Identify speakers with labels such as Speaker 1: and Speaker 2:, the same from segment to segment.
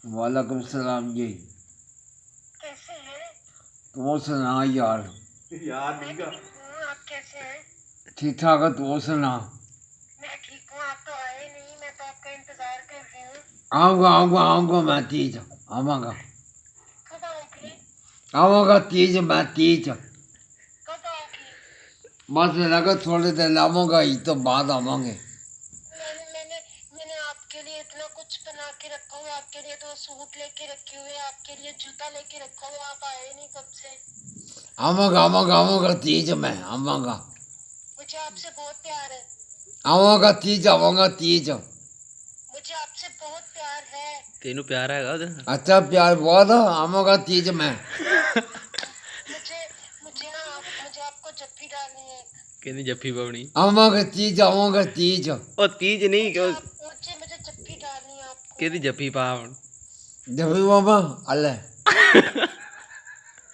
Speaker 1: वालेकुम सलाम जी।
Speaker 2: कैसे हैं?
Speaker 1: तू सुना यार।
Speaker 3: यार
Speaker 2: मैं
Speaker 3: ठीक है।
Speaker 2: ठीक हूँ, आप कैसे हैं?
Speaker 1: ठीक ठाक है, तू सुना।
Speaker 2: मैं ठीक हूँ, आप तो आए नहीं, मैं तो आपका इंतजार कर रही हूँ।
Speaker 1: आऊँगा आऊँगा आऊँगा, मैं तीज आवांगा।
Speaker 2: कब आओगे?
Speaker 1: आवांगा तीज, मैं तीज
Speaker 2: कब आओगे?
Speaker 1: बस लगा थोड़ी देर आवांगा, इस तो बाद आवांगे।
Speaker 2: मैंने मैंने मैंने आपके लिए इतना कुछ बना के रखा हुआ है, आपके लिए तो सूट लेके रखे हुए, आपके लिए जूता लेके रखा हुआ, आप आए नहीं कब से।
Speaker 1: आवांगा आवांगा आवांगा तीज में आवांगा।
Speaker 2: मुझे आपसे बहुत प्यार है।
Speaker 1: आवांगा तीज, आवांगा तीज।
Speaker 2: मुझे आपसे बहुत प्यार है।
Speaker 3: तेनू प्यार हैगा ਉਹਦੇ ਨਾਲ?
Speaker 1: अच्छा प्यार बहुत है, आवांगा तीज में।
Speaker 2: मुझे मुझे ना मुझे आपको जप्पी डालनी है।
Speaker 3: ਕਹਿੰਦੀ ਜੱਫੀ ਪਾਉਣੀ।
Speaker 1: आवांगा तीज, आवांगा तीज।
Speaker 3: ਉਹ ਤੀਜ ਨਹੀਂ ਕਿ
Speaker 2: मुझे जप्पी डालनी है आपको।
Speaker 3: ਕਿਹਦੀ ਜੱਫੀ ਪਾ ਹੁਣ।
Speaker 1: जब बाबा अल्लाह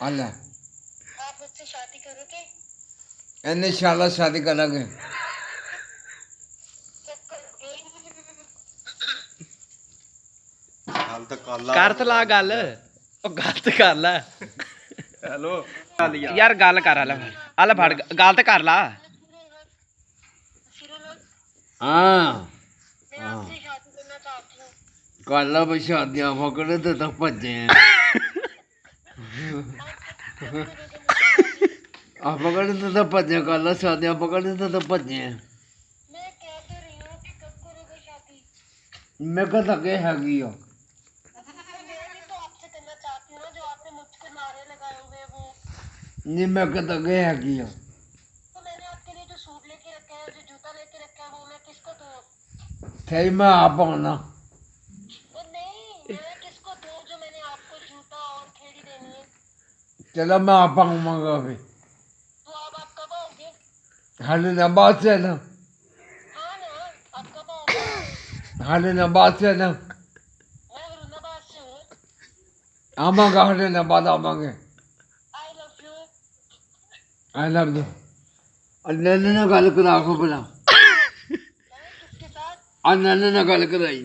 Speaker 1: अल्लाह
Speaker 2: आप मुझसे शादी करोगे?
Speaker 1: इंशाल्लाह शादी करेंगे।
Speaker 2: कब करोगे?
Speaker 3: ਹਾਲ ਤਾਂ ਕਾਲਾ ਕਰ ਤੇ ਲਾ ਗੱਲ। ਉਹ ਗੱਲ ਤੇ ਕਰ ਲੈ। ਹੈਲੋ ਯਾਰ ਗੱਲ ਕਰ ਆ ਲੈ ਫੜ ਗੱਲ ਤੇ ਕਰ ਲਾ।
Speaker 1: हाँ
Speaker 2: मैं आपसे शादी करना चाहती हूँ।
Speaker 1: काला शादियां पकड़े तो भजे हैं। आप पकड़े तो भजे, काला शादियां पकड़े तो भजे हैं।
Speaker 2: मैं कह तो रही हूँ कि कब करोगे शादी।
Speaker 1: मैं कद अगे हैगी हो।
Speaker 2: मैं भी तो आपसे करना चाहती हूँ ना, जो आपने मुझको नारे लगाए हुए वो।
Speaker 1: नहीं मैं कद अगे हैगी हो।
Speaker 2: तो मैंने आपके लिए जो सूट लेके रखा है, जो जूता लेके रखा है, वो मैं किसको दूँ?
Speaker 1: सही मैं आप आना।
Speaker 2: वो नहीं, मैं किसको दूँ जो मैंने आपको जूता और खेड़ी देनी है।
Speaker 1: चलो मैं आप आऊँगा फिर।
Speaker 2: तो आप कब आओगे?
Speaker 1: हाले ना बात से ना,
Speaker 2: हाँ ना, आप कब आओगे?
Speaker 1: हाले ना बात से ना,
Speaker 2: मैं वरुणाबाद से हूँ।
Speaker 1: आवांगा, हाले ना बाद आवांगे।
Speaker 2: I love you.
Speaker 1: I love you. अन्ना ना गल करा को बोला,
Speaker 2: किसके साथ?
Speaker 1: अन्ना ना गल कराई।